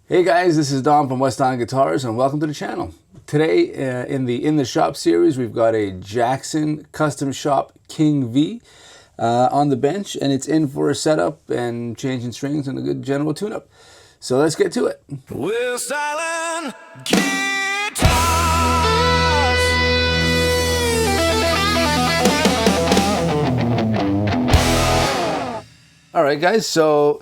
Hey guys, this is Don from West Don Guitars and welcome to the channel. Today in the Shop series we've got a Jackson Custom Shop King V on the bench, and it's in for a setup and changing strings and a good general tune-up. So let's get to it. We're styling guitars. Alright guys, so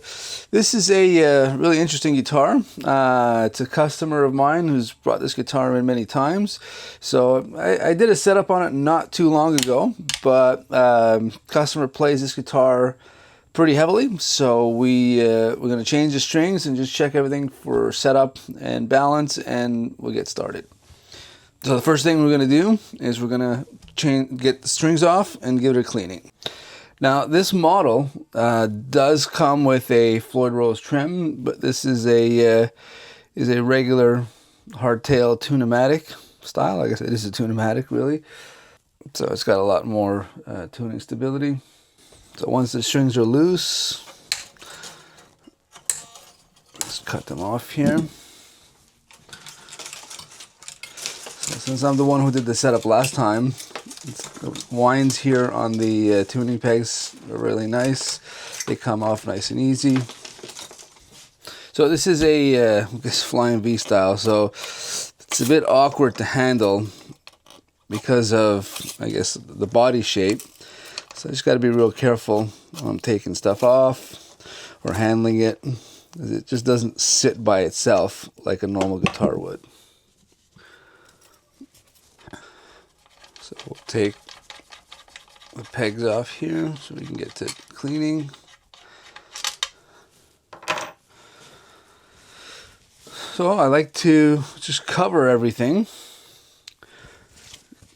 this is a really interesting guitar. It's a customer of mine who's brought this guitar in many times. So I did a setup on it not too long ago, but customer plays this guitar pretty heavily. So we're going to change the strings and just check everything for setup and balance, and we'll get started. So the first thing we're going to do is we're going to get the strings off and give it a cleaning. Now this model does come with a Floyd Rose trim, but this is a regular hardtail tune-o-matic style. Like I said, this is a tune-o-matic really. So it's got a lot more tuning stability. So once the strings are loose, let's cut them off here. So since I'm the one who did the setup last time, the winds here on the tuning pegs are really nice. They come off nice and easy. So this is a this Flying V style, so it's a bit awkward to handle because of, I guess, the body shape. So I just got to be real careful when I'm taking stuff off or handling it. It just doesn't sit by itself like a normal guitar would. So we'll take the pegs off here so we can get to cleaning. So I like to just cover everything,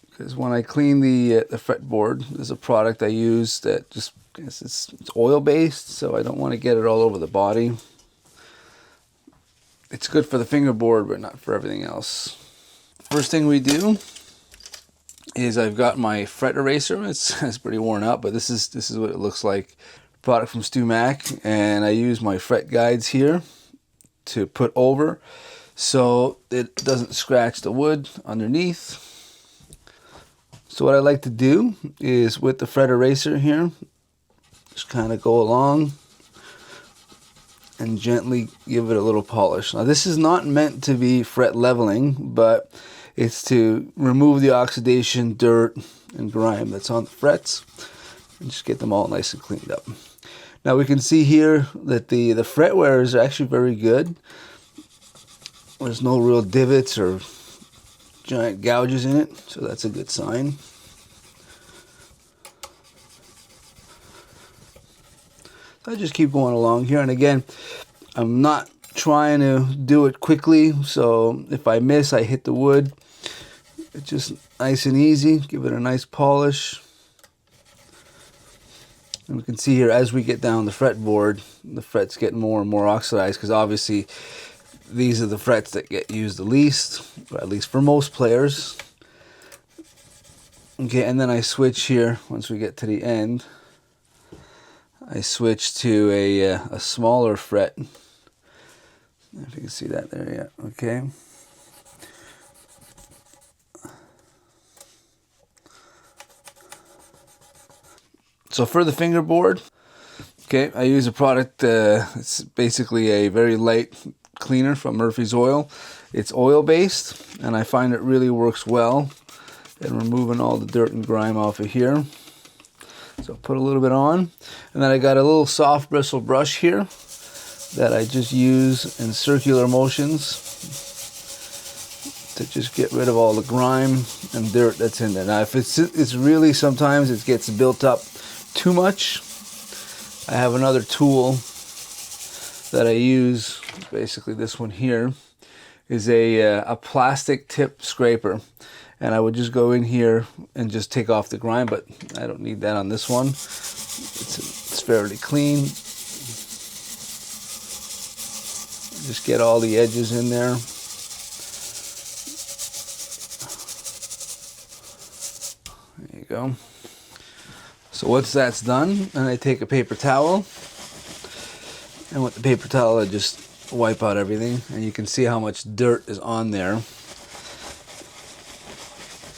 because when I clean the fretboard, there's a product I use that just, I guess it's oil based, so I don't want to get it all over the body. It's good for the fingerboard, but not for everything else. First thing we do is I've got my fret eraser. It's pretty worn out, but this is what it looks like. Product from Stu Mac, and I use my fret guides here to put over so it doesn't scratch the wood underneath. So what I like to do is with the fret eraser here, just kind of go along and gently give it a little polish. Now this is not meant to be fret leveling, but it's to remove the oxidation, dirt, and grime that's on the frets and just get them all nice and cleaned up. Now we can see here that the fret wear is actually very good. There's no real divots or giant gouges in it, so that's a good sign. So I just keep going along here, and again, I'm not trying to do it quickly, so if I miss, I hit the wood. It's just nice and easy. Give it a nice polish. And we can see here as we get down the fretboard, the frets get more and more oxidized, because obviously these are the frets that get used the least, or at least for most players. Okay, and then I switch here once we get to the end. I switch to a smaller fret. If you can see that there, yeah, okay. So for the fingerboard, okay, I use a product, it's basically a very light cleaner from Murphy's Oil. It's oil based, and I find it really works well in removing all the dirt and grime off of here. So put a little bit on, and then I got a little soft bristle brush here that I just use in circular motions to just get rid of all the grime and dirt that's in there. Now if it's really, sometimes it gets built up too much, I have another tool that I use. Basically this one here is a plastic tip scraper, and I would just go in here and just take off the grime, but I don't need that on this one. It's fairly clean. Just get all the edges in there. There you go. So once that's done, and I take a paper towel, and with the paper towel I just wipe out everything, and you can see how much dirt is on there.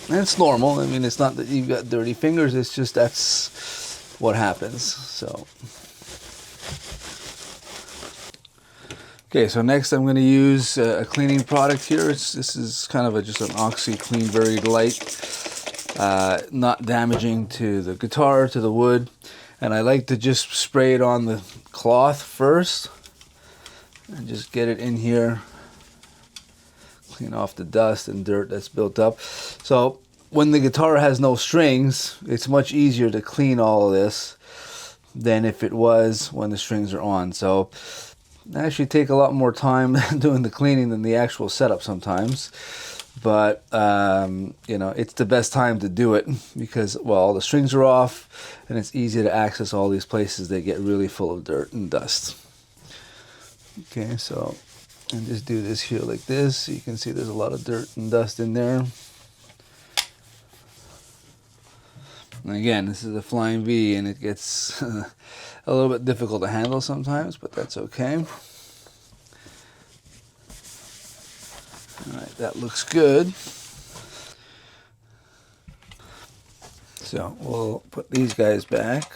And it's normal. I mean, it's not that you've got dirty fingers, it's just that's what happens. So okay, so next I'm going to use a cleaning product here. This is kind of just an OxyClean, very light, not damaging to the guitar, to the wood. And I like to just spray it on the cloth first and just get it in here, clean off the dust and dirt that's built up. So when the guitar has no strings, it's much easier to clean all of this than if it was when the strings are on. So I actually take a lot more time doing the cleaning than the actual setup sometimes. But you know, it's the best time to do it because, well, the strings are off and it's easy to access all these places that get really full of dirt and dust. Okay, so and just do this here like this. You can see there's a lot of dirt and dust in there. And again, this is a flying V, and it gets a little bit difficult to handle sometimes, but that's okay. All right, that looks good. So we'll put these guys back.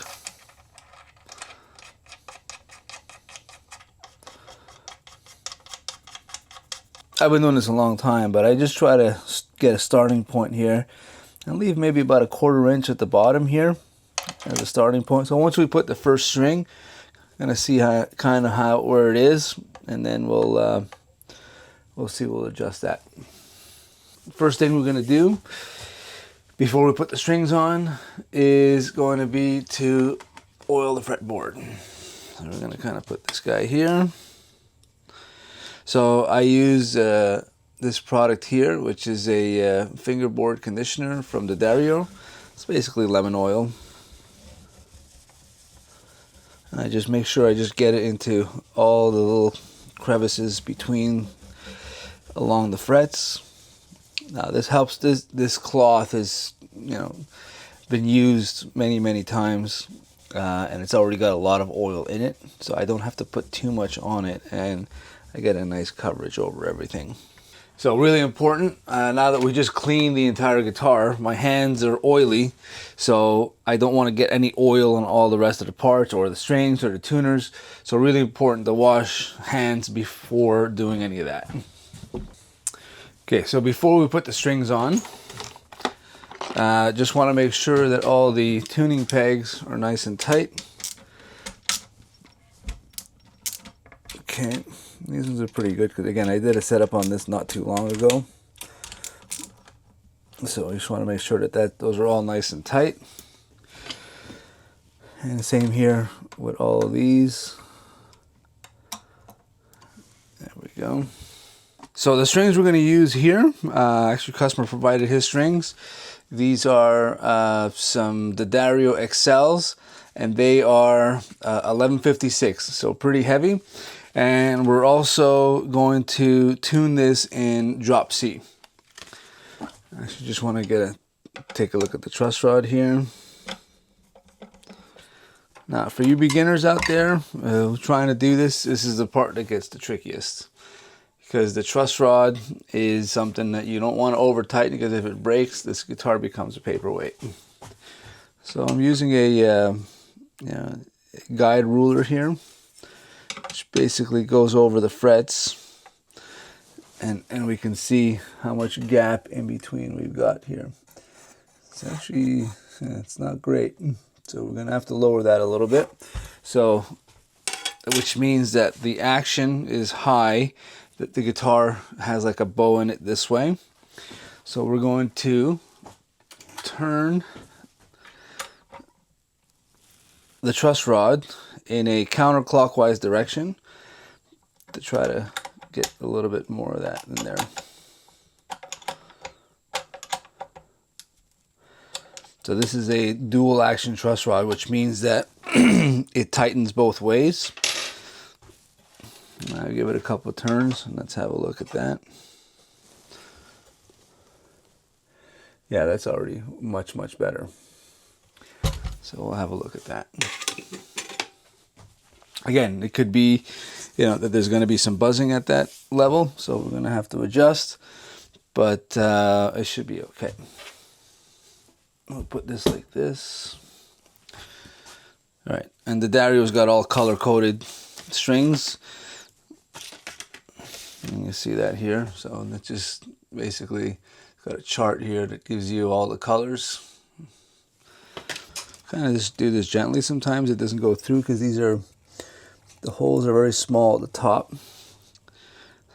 I've been doing this a long time, but I just try to get a starting point here and leave maybe about a 1/4 inch at the bottom here as a starting point. So once we put the first string, I'm gonna see how where it is, and then we'll see. We'll adjust that. First thing we're gonna do before we put the strings on is going to be to oil the fretboard. So we're gonna kind of put this guy here. So I use this product here, which is a fingerboard conditioner from the Dario. It's basically lemon oil. And I just make sure I just get it into all the little crevices along the frets. Now this helps. This cloth is, you know, been used many times, and it's already got a lot of oil in it, so I don't have to put too much on it, and I get a nice coverage over everything. So really important, now that we just cleaned the entire guitar, my hands are oily, so I don't want to get any oil on all the rest of the parts or the strings or the tuners. So really important to wash hands before doing any of that. Okay, so before we put the strings on, just want to make sure that all the tuning pegs are nice and tight. Okay. These ones are pretty good because, again, I did a setup on this not too long ago. So I just want to make sure that those are all nice and tight. And the same here with all of these. There we go. So the strings we're going to use here, actually customer provided his strings. These are the Dario XLs, and they are 1156, so pretty heavy. And we're also going to tune this in drop C. I actually just want to take a look at the truss rod here. Now, for you beginners out there trying to do this is the part that gets the trickiest. Because the truss rod is something that you don't want to over tighten, because if it breaks, this guitar becomes a paperweight. So I'm using a guide ruler here, which basically goes over the frets, and we can see how much gap in between we've got here. It's actually, it's not great, so we're gonna have to lower that a little bit. So, which means that the action is high, that the guitar has like a bow in it this way. So we're going to turn the truss rod in a counterclockwise direction to try to get a little bit more of that in there. So this is a dual action truss rod, which means that it tightens both ways. I'll give it a couple of turns and let's have a look at that. Yeah, that's already much better. So we'll have a look at that. Again, it could be you know, that there's going to be some buzzing at that level, so we're going to have to adjust, but it should be okay. We'll put this like this. All right, and the Dario's got all color-coded strings. You can see that here. So that's just basically got a chart here that gives you all the colors. Kind of just do this gently. Sometimes it doesn't go through because the holes are very small at the top. So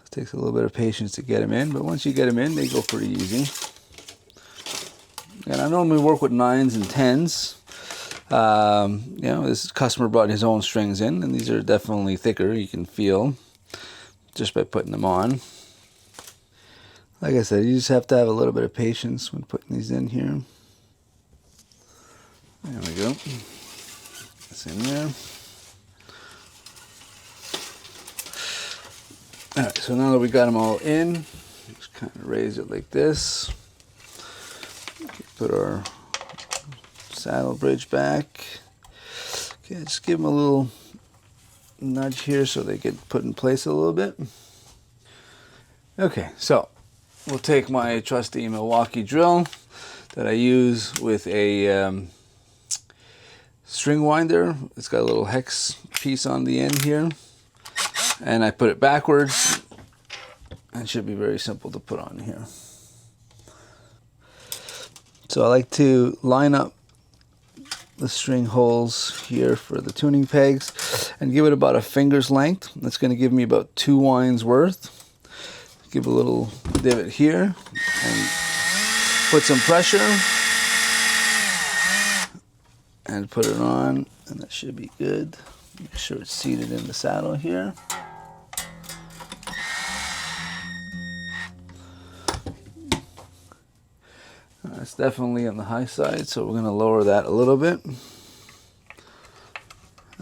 it takes a little bit of patience to get them in, but once you get them in, they go pretty easy. And I normally work with 9s and 10s. You know, this customer brought his own strings in, and these are definitely thicker. You can feel just by putting them on. Like I said, you just have to have a little bit of patience when putting these in here. There we go. It's in there. Alright, so now that we got them all in, just kind of raise it like this. Put our saddle bridge back. Okay, just give them a little nudge here so they get put in place a little bit. Okay, so we'll take my trusty Milwaukee drill that I use with a string winder. It's got a little hex piece on the end here, and I put it backwards, and it should be very simple to put on here. So I like to line up the string holes here for the tuning pegs and give it about a finger's length. That's going to give me about 2 winds worth. Give a little divot here and put some pressure and put it on, and that should be good. Make sure it's seated in the saddle here. It's definitely on the high side, so we're going to lower that a little bit. And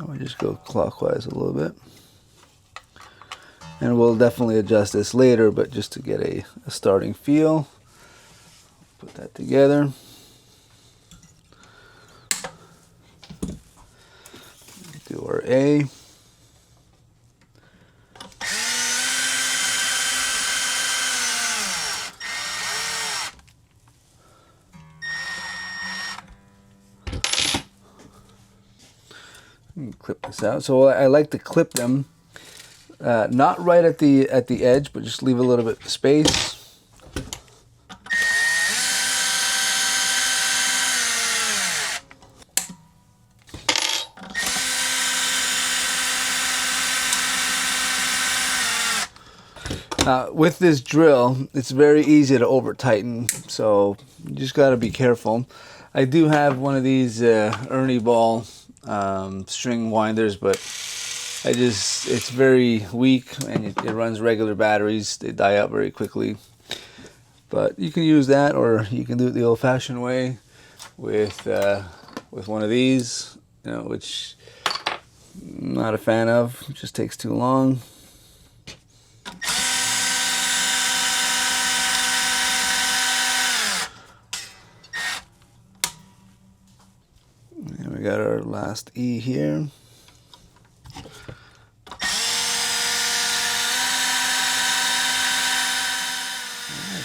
we just go clockwise a little bit. And we'll definitely adjust this later, but just to get a starting feel. Put that together. Do our A. Clip this out. So I like to clip them, not right at the edge, but just leave a little bit of space. With this drill, it's very easy to over tighten, so you just got to be careful. I do have one of these Ernie Ball string winders, but it's very weak, and it runs regular batteries. They die out very quickly. But you can use that, or you can do it the old-fashioned way with one of these, you know, which I'm not a fan of. It just takes too long. And we got our last E here.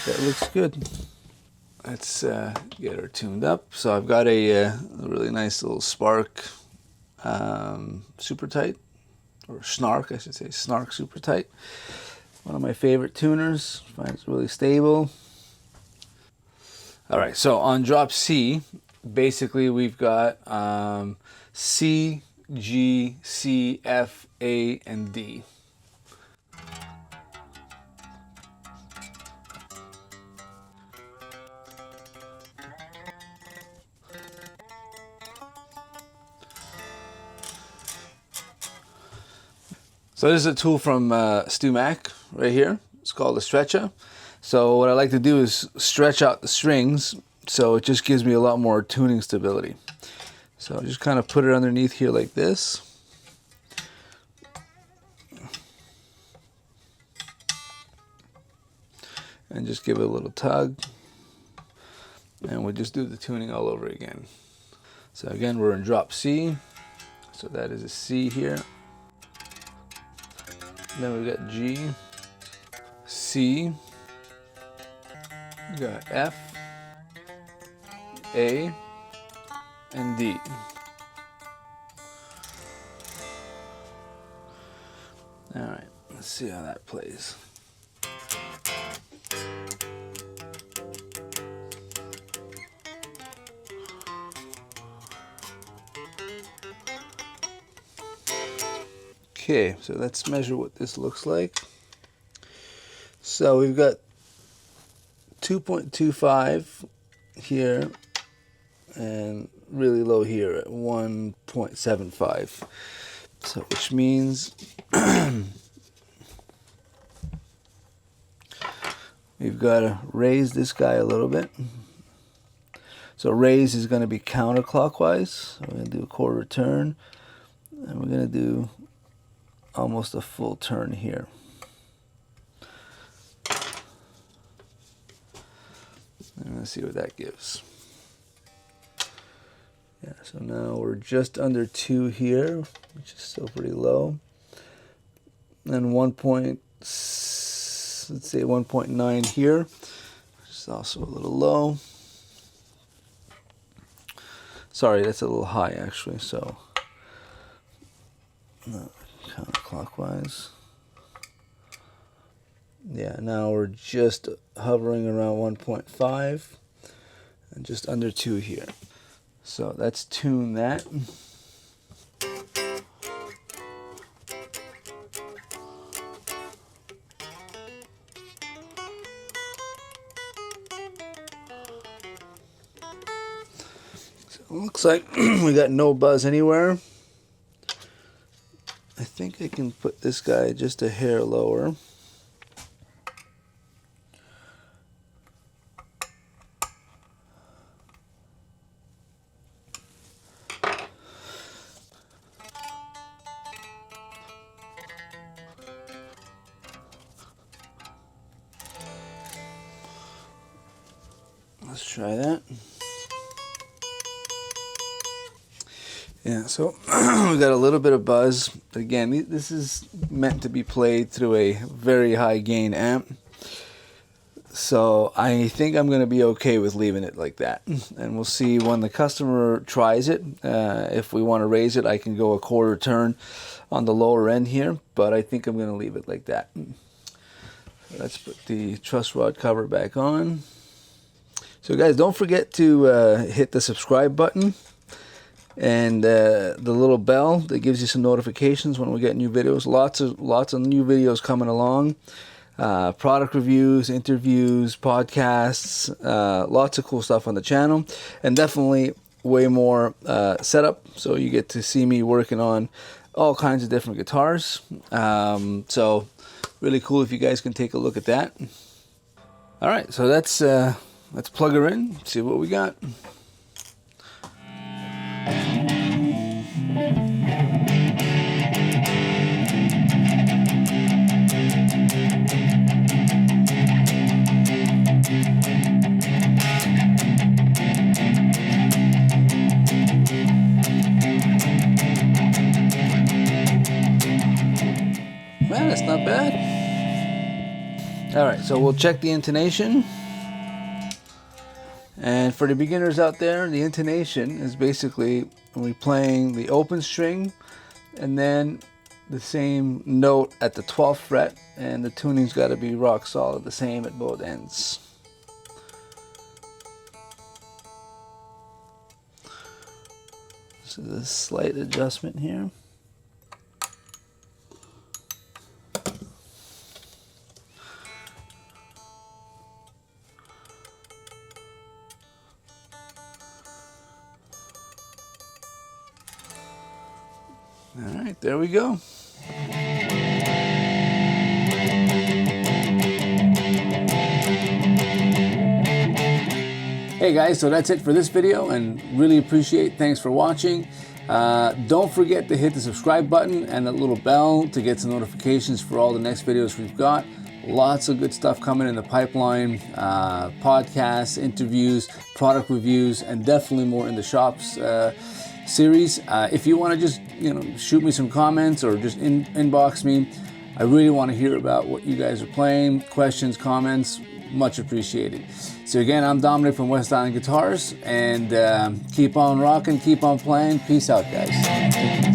That looks good. Let's get her tuned up. So I've got a really nice little Spark super tight, or Snark, I should say, Snark super tight. One of my favorite tuners. I find it's really stable. All right, so on drop C, basically we've got C, G, C, F, A, and D. So this is a tool from Stu Mac right here. It's called a stretcher. So what I like to do is stretch out the strings, so it just gives me a lot more tuning stability. So just kind of put it underneath here like this. And just give it a little tug. And we'll just do the tuning all over again. So again, we're in drop C. So that is a C here. Then we've got G, C, we got F, A, and D. All right, let's see how that plays. Okay, so let's measure what this looks like. So we've got 2.25 here and really low here at 1.75. So which means we've got to raise this guy a little bit. So raise is going to be counterclockwise. So we're going to do a quarter turn, and we're going to do almost a full turn here. And let's see what that gives. Yeah, so now we're just under 2 here, which is still pretty low. And let's say 1.9 here, which is also a little low. Sorry, that's a little high actually, so no, counterclockwise. Yeah, now we're just hovering around 1.5 and just under 2 here. So let's tune that. So it looks like we got no buzz anywhere. I think I can put this guy just a hair lower. Let's try that. Yeah, so we got a little bit of buzz. Again, this is meant to be played through a very high gain amp. So I think I'm going to be okay with leaving it like that. And we'll see when the customer tries it. If we want to raise it, I can go a quarter turn on the lower end here. But I think I'm going to leave it like that. Let's put the truss rod cover back on. So guys, don't forget to hit the subscribe button and the little bell that gives you some notifications when we get new videos. Lots of new videos coming along. Product reviews, interviews, podcasts, lots of cool stuff on the channel, and definitely way more setup. So you get to see me working on all kinds of different guitars. So really cool if you guys can take a look at that. All right, so let's plug her in, see what we got. Man, that's not bad. All right, so we'll check the intonation. And for the beginners out there, the intonation is basically we're playing the open string and then the same note at the 12th fret, and the tuning's got to be rock solid, the same at both ends. So there's a slight adjustment here. All right, there we go. Hey guys, so that's it for this video, and really appreciate. Thanks for watching. Don't forget to hit the subscribe button and that little bell to get some notifications for all the next videos we've got. Lots of good stuff coming in the pipeline, podcasts, interviews, product reviews, and definitely more in the shops series. If you want to just shoot me some comments or just inbox me, I really want to hear about what you guys are playing, questions, comments, much appreciated. So again, I'm Dominic from West Island Guitars, and keep on rocking, keep on playing. Peace out, guys.